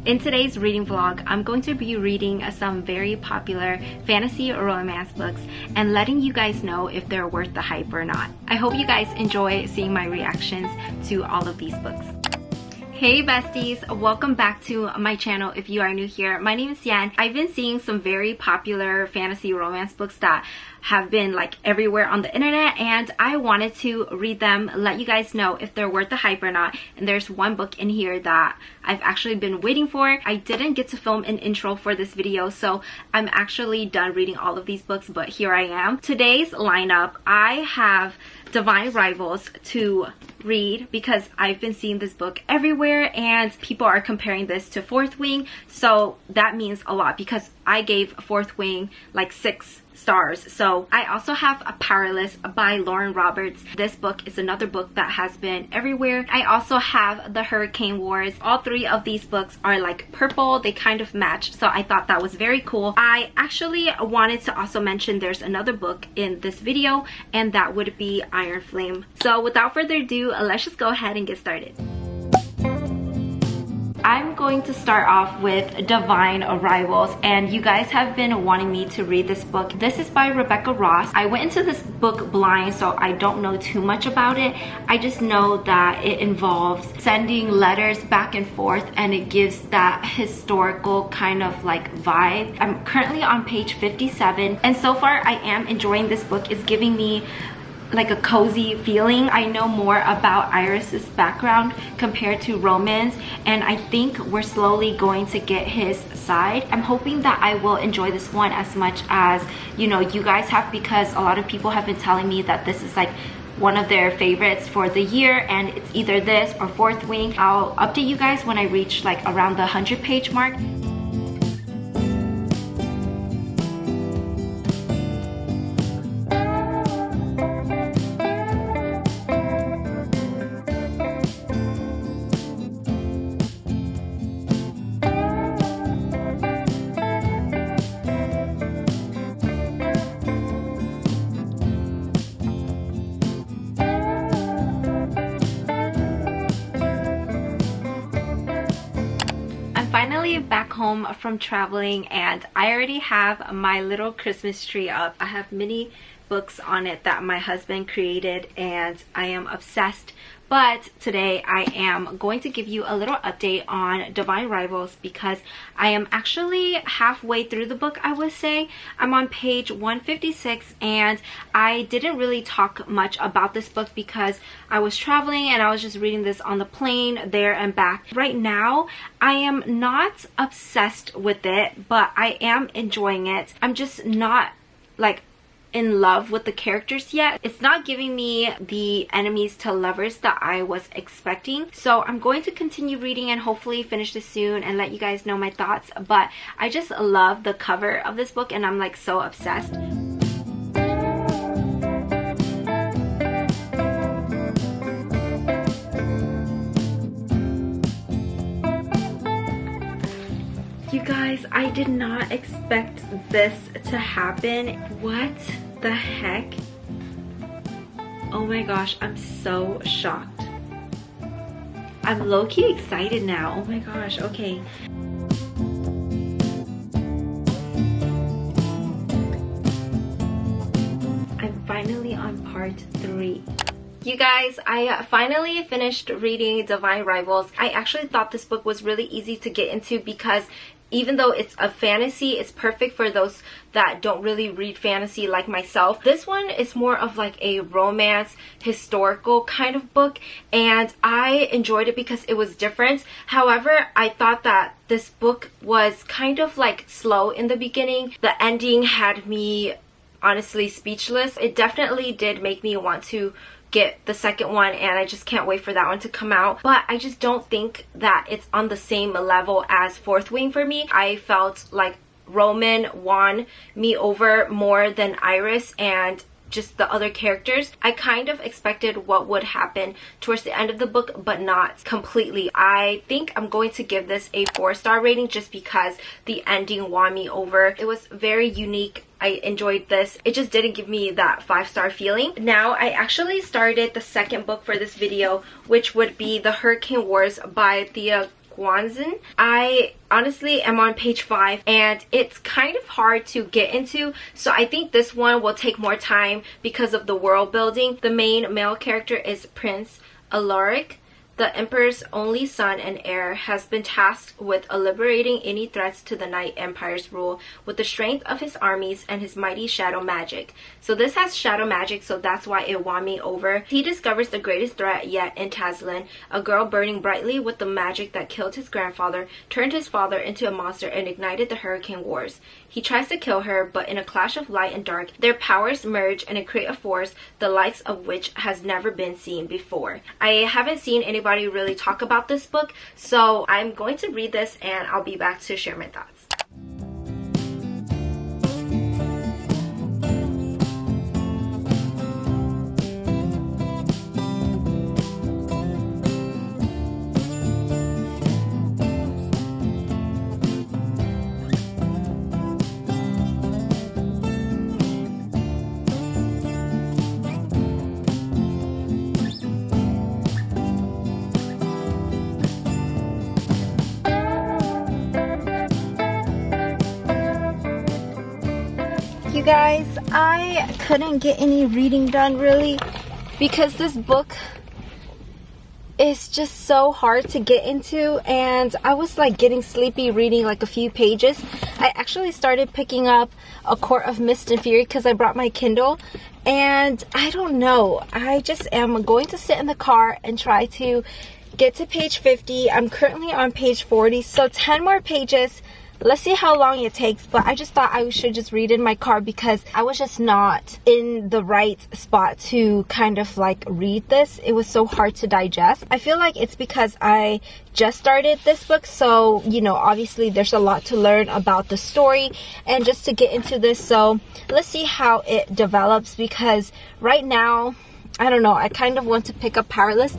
In today's reading vlog, I'm going to be reading some very popular fantasy or romance books and letting you guys know if they're worth the hype or not. I hope you guys enjoy seeing my reactions to all of these books. Hey besties, welcome back to my channel if you are new here. My name is Yan. I've been seeing some very popular fantasy romance books that have been like everywhere on the internet, and I wanted to read them, let you guys know if they're worth the hype or not. And there's one book in here that I've actually been waiting for. I didn't get to film an intro for this video, so I'm actually done reading all of these books, but here I am. Today's lineup, I have Divine Rivals to read because I've been seeing this book everywhere and people are comparing this to Fourth Wing, so that means a lot because I gave Fourth Wing like 6 stars. So I also have a Powerless by Lauren Roberts. This book is another book that has been everywhere. I also have The Hurricane Wars. All 3 of these books are like purple, they kind of match, so I thought that was very cool. I actually wanted to also mention there's another book in this video, and that would be Iron Flame. So without further ado, let's just go ahead and get started. I'm going to start off with Divine Rivals, and you guys have been wanting me to read this book. This is by Rebecca Ross. I went into this book blind, so I don't know too much about it. I just know that it involves sending letters back and forth, and it gives that historical kind of like vibe. I'm currently on page 57, and so far I am enjoying this book. It's giving me like a cozy feeling. I know more about Iris's background compared to Roman's, and I think we're slowly going to get his side. I'm hoping that I will enjoy this one as much as, you know, you guys have, because a lot of people have been telling me that this is like one of their favorites for the year, and it's either this or Fourth Wing. I'll update you guys when I reach like around the 100-page mark. Finally back home from traveling, and I already have my little Christmas tree up. I have mini books on it that my husband created, and I am obsessed. But today I am going to give you a little update on Divine Rivals because I am actually halfway through the book, I would say. I'm on page 156, and I didn't really talk much about this book because I was traveling and I was just reading this on the plane there and back. Right now, I am not obsessed with it, but I am enjoying it. I'm just not like in love with the characters yet. It's not giving me the enemies to lovers that I was expecting, so I'm going to continue reading and hopefully finish this soon and let you guys know my thoughts. But I just love the cover of this book and I'm like so obsessed. You guys, I did not expect this to happen. What the heck? Oh my gosh, I'm so shocked. I'm low-key excited now. Oh my gosh, okay. I'm finally on part 3. You guys, I finally finished reading Divine Rivals. I actually thought this book was really easy to get into because even though it's a fantasy, it's perfect for those that don't really read fantasy like myself. This one is more of like a romance, historical kind of book, and I enjoyed it because it was different. However, I thought that this book was kind of like slow in the beginning. The ending had me honestly speechless. It definitely did make me want to get the second one, and I just can't wait for that one to come out. But I just don't think that it's on the same level as Fourth Wing for me. I felt like Roman won me over more than Iris and just the other characters. I kind of expected what would happen towards the end of the book, but not completely. I think I'm going to give this a 4-star rating just because the ending won me over. It was very unique. I enjoyed this. It just didn't give me that 5-star feeling. Now, I actually started the second book for this video, which would be The Hurricane Wars by Thea Guanzin. I honestly am on page 5 and it's kind of hard to get into, so I think this one will take more time because of the world building. The main male character is Prince Alaric, the Emperor's only son and heir, has been tasked with liberating any threats to the Night Empire's rule with the strength of his armies and his mighty shadow magic. So this has shadow magic, so that's why it won me over. He discovers the greatest threat yet in Tazlin, a girl burning brightly with the magic that killed his grandfather, turned his father into a monster, and ignited the Hurricane Wars. He tries to kill her, but in a clash of light and dark, their powers merge and create a force the likes of which has never been seen before. I haven't seen anybody really talk about this book, so I'm going to read this and I'll be back to share my thoughts. You guys, I couldn't get any reading done really because this book is just so hard to get into, and I was like getting sleepy reading like a few pages. I actually started picking up A Court of Mist and Fury because I brought my Kindle, and I don't know, I just am going to sit in the car and try to get to page 50. I'm currently on page 40, so 10 more pages. Let's see how long it takes, but I just thought I should just read in my car because I was just not in the right spot to kind of like read this. It was so hard to digest. I feel like it's because I just started this book, so you know, obviously there's a lot to learn about the story and just to get into this. So let's see how it develops, because right now, I don't know, I kind of want to pick up Powerless.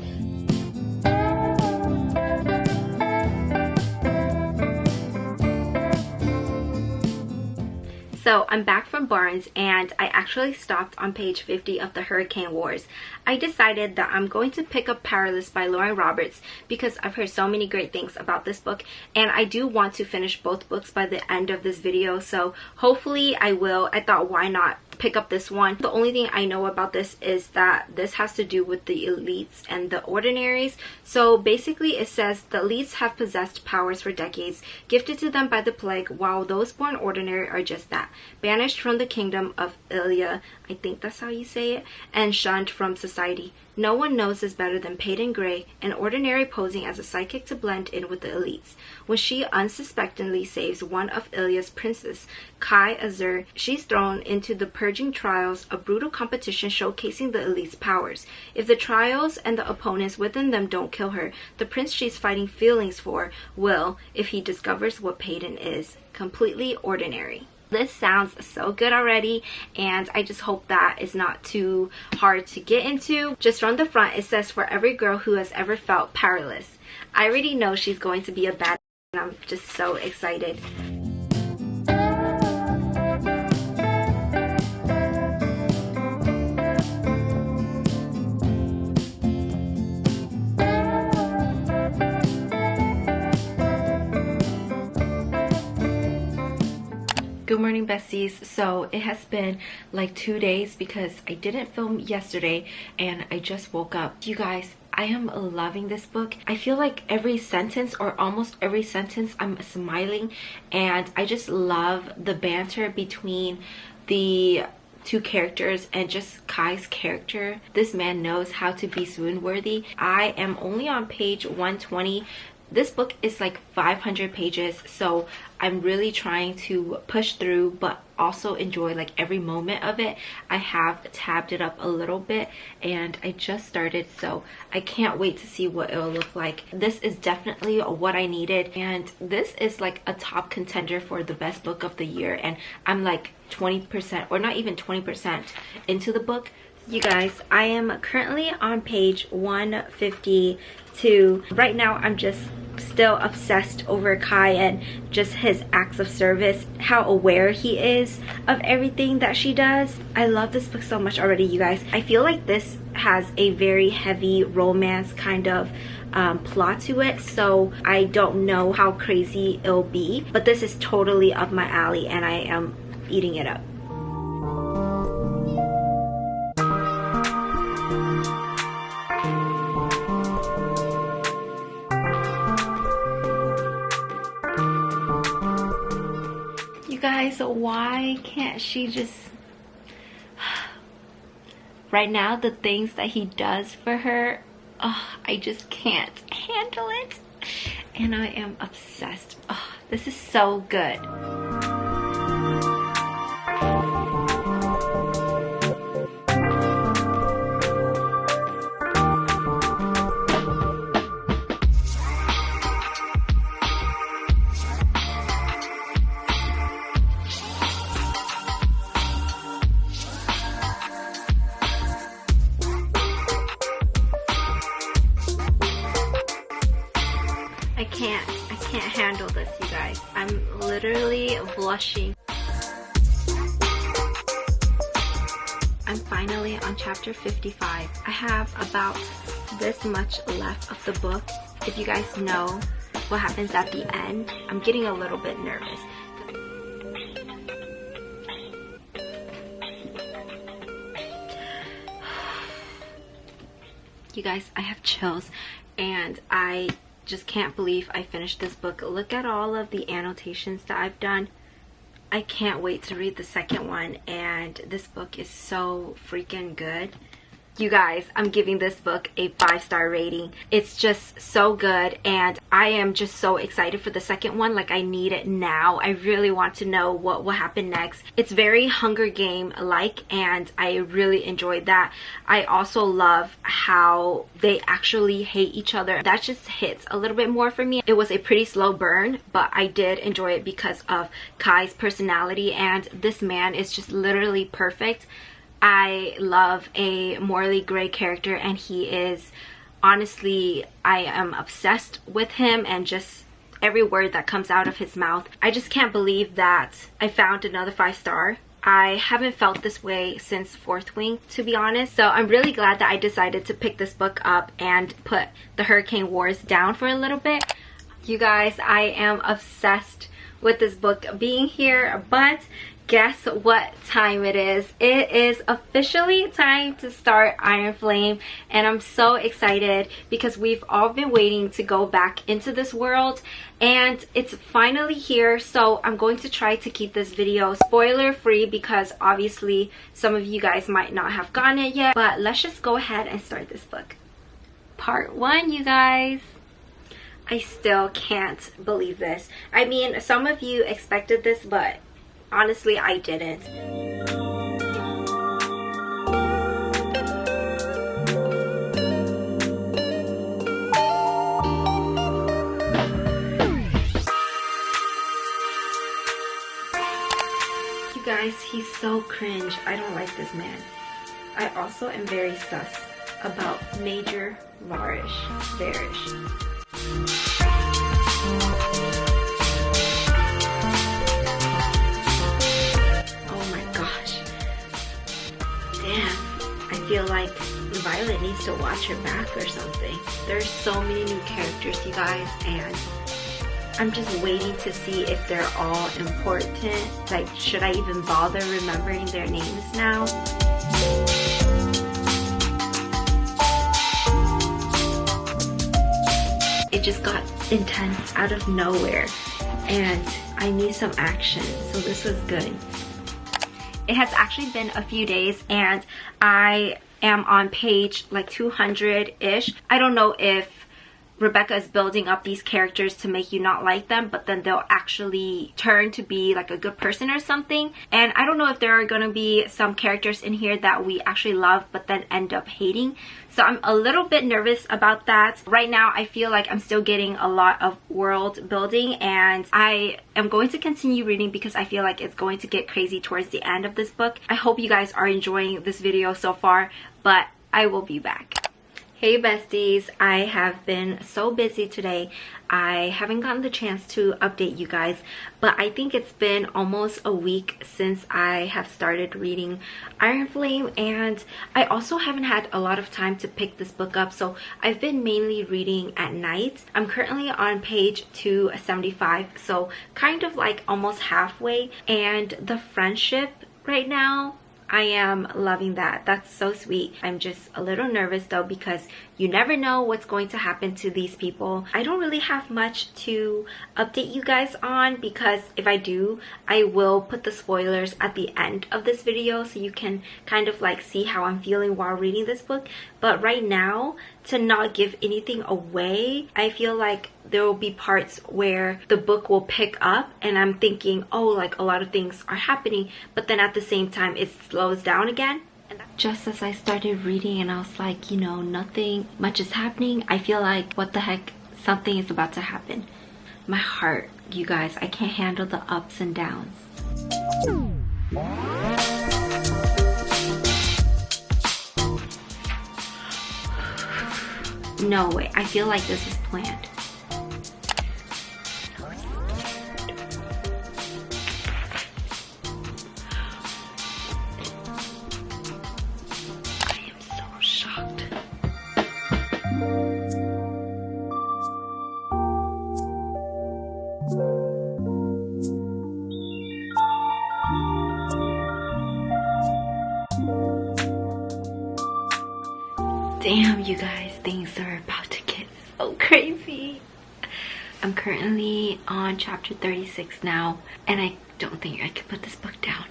So I'm back from Barnes and I actually stopped on page 50 of the Hurricane Wars. I decided that I'm going to pick up Powerless by Lauren Roberts because I've heard so many great things about this book, and I do want to finish both books by the end of this video, so hopefully I will. I thought, why not pick up this one? The only thing I know about this is that this has to do with the elites and the ordinaries. So basically it says the elites have possessed powers for decades, gifted to them by the plague, while those born ordinary are just that, banished from the kingdom of Ilya, I think that's how you say it, and shunned from society. No one knows this better than Peyton Gray, an ordinary posing as a psychic to blend in with the elites. When she unsuspectingly saves one of Ilya's princes, Kai Azur, she's thrown into the purging trials, a brutal competition showcasing the elite's powers. If the trials and the opponents within them don't kill her, the prince she's fighting feelings for will, if he discovers what Peyton is, completely ordinary. This sounds so good already, and I just hope that it's not too hard to get into. Just from the front, it says, for every girl who has ever felt powerless. I already know she's going to be a bad, and I'm just so excited. Good morning, besties. So it has been like 2 days because I didn't film yesterday and I just woke up. You guys, I am loving this book. I feel like every sentence, or almost every sentence, I'm smiling, and I just love the banter between the two characters and just Kai's character. This man knows how to be swoon worthy. I am only on page 120. This book is like 500 pages, so I'm really trying to push through but also enjoy like every moment of it. I have tabbed it up a little bit and I just started, so I can't wait to see what it'll look like. This is definitely what I needed, and this is like a top contender for the best book of the year, and I'm like 20% or not even 20% into the book. You guys, I am currently on page 152. Right now I'm just still obsessed over Kai and just his acts of service, how aware he is of everything that she does. I love this book so much already, you guys. I feel like this has a very heavy romance kind of plot to it, so I don't know how crazy it'll be, but this is totally up my alley and I am eating it up. You guys, why can't she just... Right now, the things that he does for her, oh, I just can't handle it. And I am obsessed. Oh, this is so good. I can't handle this, you guys. I'm literally blushing. I'm finally on chapter 55. I have about this much left of the book. If you guys know what happens at the end, I'm getting a little bit nervous. You guys, I have chills and I just can't believe I finished this book. Look at all of the annotations that I've done. I can't wait to read the second one, and this book is so freaking good. You guys, I'm giving this book a 5-star rating. It's just so good, and I am just so excited for the second one. Like, I need it now. I really want to know what will happen next. It's very Hunger Game like, and I really enjoyed that. I also love how they actually hate each other. That just hits a little bit more for me. It was a pretty slow burn, but I did enjoy it because of Kai's personality, and this man is just literally perfect. I love a morally gray character, and he is, honestly, I am obsessed with him and just every word that comes out of his mouth. I just can't believe that I found another 5-star. I haven't felt this way since Fourth Wing, to be honest. So I'm really glad that I decided to pick this book up and put the Hurricane Wars down for a little bit. You guys, I am obsessed with this book being here, but guess what time it is? It is officially time to start Iron Flame, and I'm so excited because we've all been waiting to go back into this world, and it's finally here. So I'm going to try to keep this video spoiler free because obviously some of you guys might not have gotten it yet, but let's just go ahead and start this book. Part 1, you guys. I still can't believe this. I mean, some of you expected this, but honestly, I didn't. You guys, he's so cringe. I don't like this man. I also am very sus about Major Varish. I feel like Violet needs to watch her back or something. There's so many new characters, you guys, and I'm just waiting to see if they're all important. Like, should I even bother remembering their names now? It just got intense out of nowhere, and I need some action, so this was good. It has actually been a few days and I am on page like 200-ish. I don't know if Rebecca is building up these characters to make you not like them, but then they'll actually turn to be like a good person or something. And I don't know if there are going to be some characters in here that we actually love but then end up hating. So I'm a little bit nervous about that. Right now, I feel like I'm still getting a lot of world building, and I am going to continue reading because I feel like it's going to get crazy towards the end of this book. I hope you guys are enjoying this video so far, but I will be back. Hey besties, I have been so busy today. I haven't gotten the chance to update you guys, but I think it's been almost a week since I have started reading Iron Flame, and I also haven't had a lot of time to pick this book up, so I've been mainly reading at night. I'm currently on page 275, so kind of like almost halfway, and the friendship right now, I am loving that. That's so sweet. I'm just a little nervous though because you never know what's going to happen to these people. I don't really have much to update you guys on because if I do, I will put the spoilers at the end of this video so you can kind of like see how I'm feeling while reading this book. But right now, to not give anything away, I feel like there will be parts where the book will pick up and I'm thinking, oh, like a lot of things are happening, but then at the same time it slows down again. Just as I started reading and I was like, you know, nothing much is happening, I feel like, what the heck, something is about to happen. My heart, you guys, I can't handle the ups and downs. No way, I feel like this is planned. I am so shocked. Damn, you guys, things are about to get so crazy. I'm currently on chapter 36 now, and I don't think I could put this book down.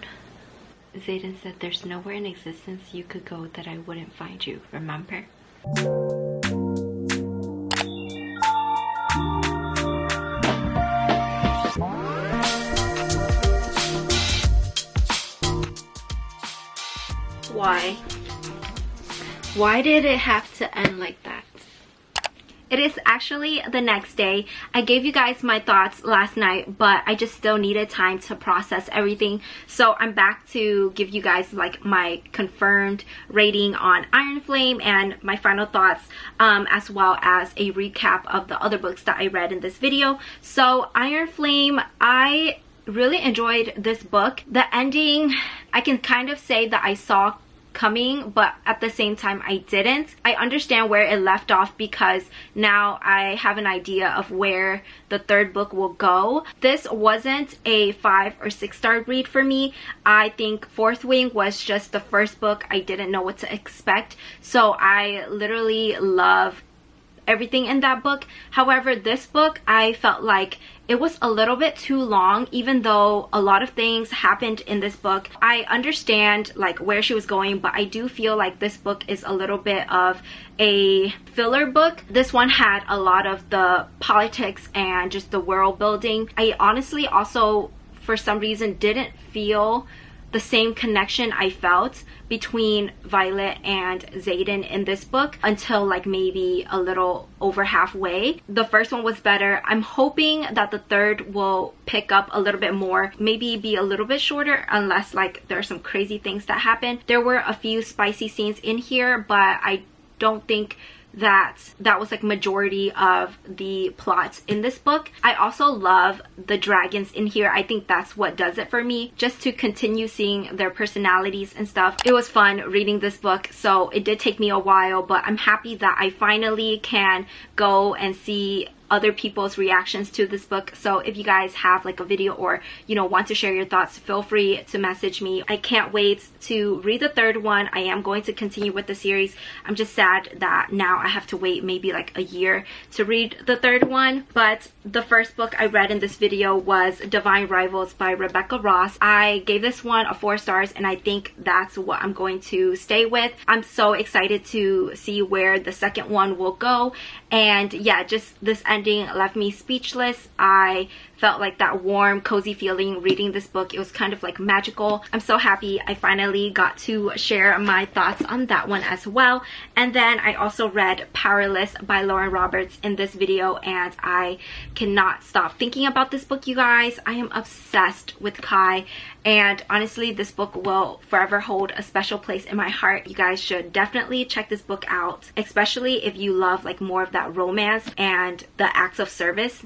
Zayden said there's nowhere in existence you could go that I wouldn't find you, remember? Why? Why did it have to end like that? It is actually the next day. I gave you guys my thoughts last night, but I just still needed time to process everything. So I'm back to give you guys like my confirmed rating on Iron Flame and my final thoughts, as well as a recap of the other books that I read in this video. So Iron Flame, I really enjoyed this book. The ending, I can kind of say that I saw coming, but at the same time I didn't. I understand where it left off because now I have an idea of where the third book will go. This wasn't a 5 or 6 star read for me. I think Fourth Wing was just the first book. I didn't know what to expect, so I literally love everything in that book. However, this book, I felt like it was a little bit too long, even though a lot of things happened in this book. I understand like where she was going, but I do feel like this book is a little bit of a filler book. This one had a lot of the politics and just the world building. I honestly also, for some reason, didn't feel the same connection I felt between Violet and Zayden in this book until like maybe a little over halfway. The first one was better. I'm hoping that the third will pick up a little bit more, maybe be a little bit shorter unless like there are some crazy things that happen. There were a few spicy scenes in here, but I don't think that was like majority of the plots in this book. I also love the dragons in here. I think that's what does it for me, just to continue seeing their personalities and stuff. It was fun reading this book, so it did take me a while, but I'm happy that I finally can go and see other people's reactions to this book. So if you guys have like a video or, you know, want to share your thoughts, feel free to message me. I can't wait to read the third one. I am going to continue with the series. I'm just sad that now I have to wait maybe like a year to read the third one. But the first book I read in this video was Divine Rivals by Rebecca Ross. I gave this one a 4 stars, and I think that's what I'm going to stay with. I'm so excited to see where the second one will go. And yeah, just this ending ending left me speechless. I felt like that warm, cozy feeling reading this book. It was kind of like magical. I'm so happy I finally got to share my thoughts on that one as well. And then I also read Powerless by Lauren Roberts in this video, and I cannot stop thinking about this book, you guys. I am obsessed with Kai, and honestly, this book will forever hold a special place in my heart. You guys should definitely check this book out, especially if you love like more of that romance and the acts of service.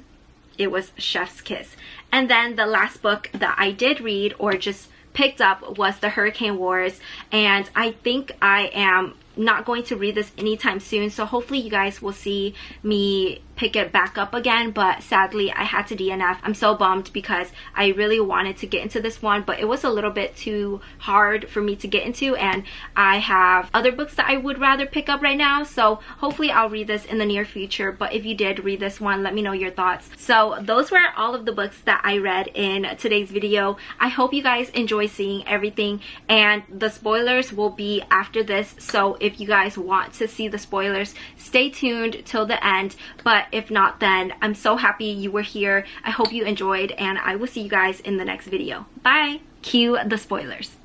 It was chef's kiss. And then the last book that I did read or just picked up was The Hurricane Wars, and I think I am not going to read this anytime soon, so hopefully you guys will see me pick it back up again. But sadly I had to DNF. I'm so bummed because I really wanted to get into this one, but it was a little bit too hard for me to get into, and I have other books that I would rather pick up right now, so hopefully I'll read this in the near future. But if you did read this one, let me know your thoughts. So those were all of the books that I read in today's video. I hope you guys enjoy seeing everything, and the spoilers will be after this, so if you guys want to see the spoilers, stay tuned till the end. But if not, then I'm so happy you were here. I hope you enjoyed, and I will see you guys in the next video. Bye. Cue the spoilers.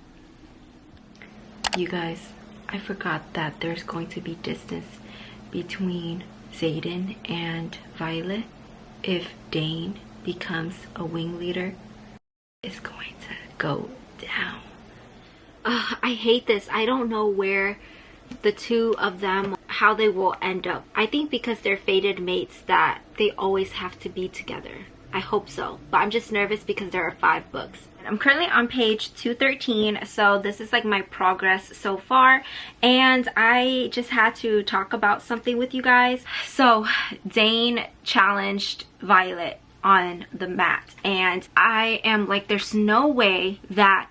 You guys, I forgot that there's going to be distance between Xaden and Violet. If Dane becomes a wing leader, it's going to go down. I hate this. I don't know where the two of them, how they will end up. I think because they're fated mates that they always have to be together. I hope so, but I'm just nervous because there are 5 books. I'm currently on page 213, so this is like my progress so far, and I just had to talk about something with you guys. So Dane challenged Violet on the mat, and I am like, there's no way that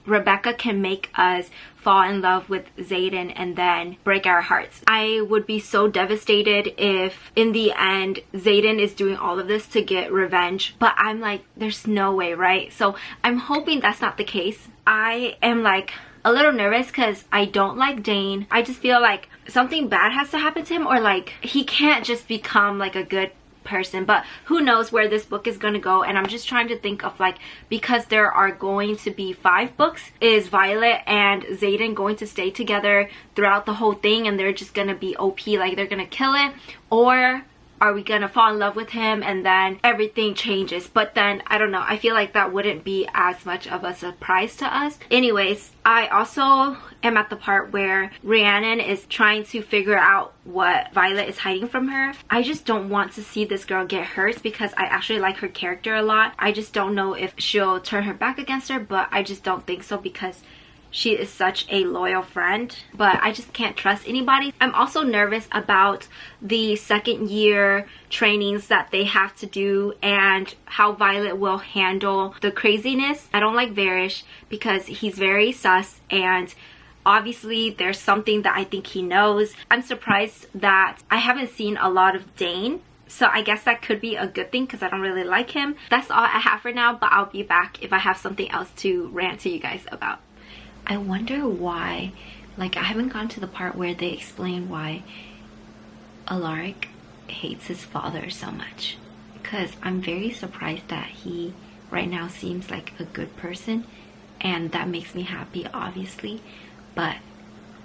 Rebecca can make us fall in love with Xaden and then break our hearts. I would be so devastated if in the end Xaden is doing all of this to get revenge, but I'm like, there's no way, right? So I'm hoping that's not the case. I am like a little nervous because I don't like Dane. I just feel like something bad has to happen to him, or like he can't just become like a good person. But who knows where this book is gonna go, and I'm just trying to think of like, because there are going to be 5 books, is Violet and Xaden going to stay together throughout the whole thing and they're just gonna be OP, like they're gonna kill it, or are we gonna fall in love with him and then everything changes? But then I don't know, I feel like that wouldn't be as much of a surprise to us. Anyways, I also am at the part where Rhiannon is trying to figure out what Violet is hiding from her. I just don't want to see this girl get hurt because I actually like her character a lot. I just don't know if she'll turn her back against her, but I just don't think so because she is such a loyal friend, but I just can't trust anybody. I'm also nervous about the second year trainings that they have to do and how Violet will handle the craziness. I don't like Varish because he's very sus, and obviously there's something that I think he knows. I'm surprised that I haven't seen a lot of Dane, so I guess that could be a good thing because I don't really like him. That's all I have for now, but I'll be back if I have something else to rant to you guys about. I wonder why, like I haven't gone to the part where they explain why Alaric hates his father so much, because I'm very surprised that he right now seems like a good person, and that makes me happy obviously, but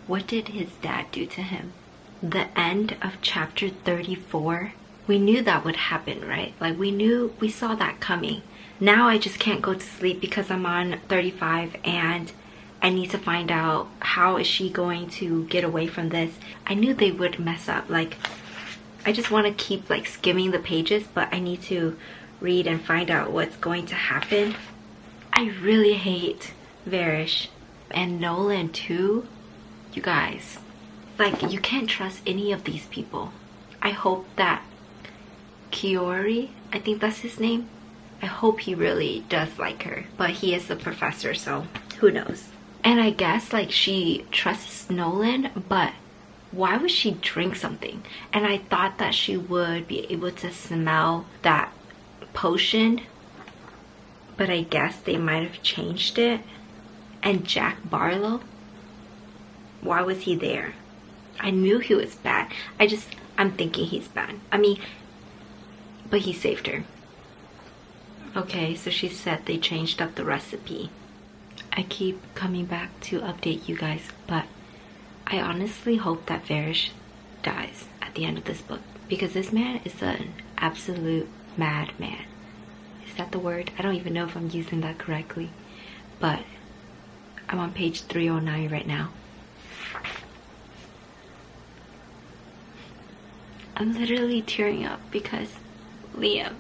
what did his dad do to him? The end of chapter 34, we knew that would happen, right? Like we saw that coming. Now I just can't go to sleep because I'm on 35 and I need to find out how is she going to get away from this. I knew they would mess up. Like, I just want to keep like skimming the pages, but I need to read and find out what's going to happen. I really hate Varish and Nolan too. You guys, like, you can't trust any of these people. I hope that Kiori, I think that's his name, I hope he really does like her, but he is the professor, so who knows. And I guess like she trusts Nolan, but why would she drink something? And I thought that she would be able to smell that potion, but I guess they might have changed it. And Jack Barlow, why was he there? I knew he was bad. I'm thinking he's bad. I mean, but he saved her. Okay, so she said they changed up the recipe. I keep coming back to update you guys, but I honestly hope that Varish dies at the end of this book, because this man is an absolute madman. Is that the word? I don't even know if I'm using that correctly, but I'm on page 309 right now. I'm literally tearing up because Liam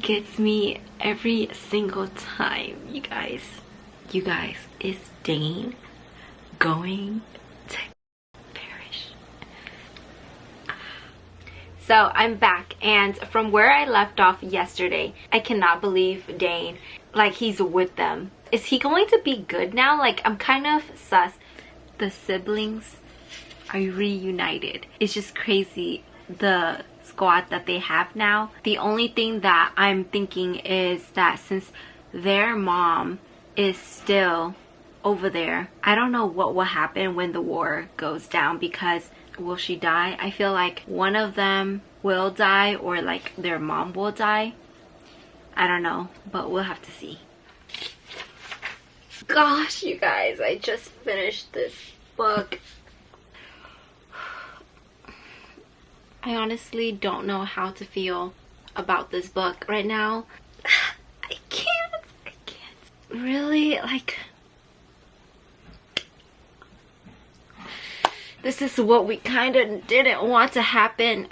gets me every single time, you guys. You guys, is Dane going to perish? So I'm back, and from where I left off yesterday, I cannot believe Dane, like, he's with them. Is he going to be good now? Like, I'm kind of sus. The siblings are reunited. It's just crazy, the squad that they have now. The only thing that I'm thinking is that since their mom is still over there, I don't know what will happen when the war goes down, because will she die? I feel like one of them will die, or like their mom will die. I don't know, but we'll have to see. Gosh, you guys, I just finished this book. I honestly don't know how to feel about this book right now. I can't. Really, like, this is what we kind of didn't want to happen.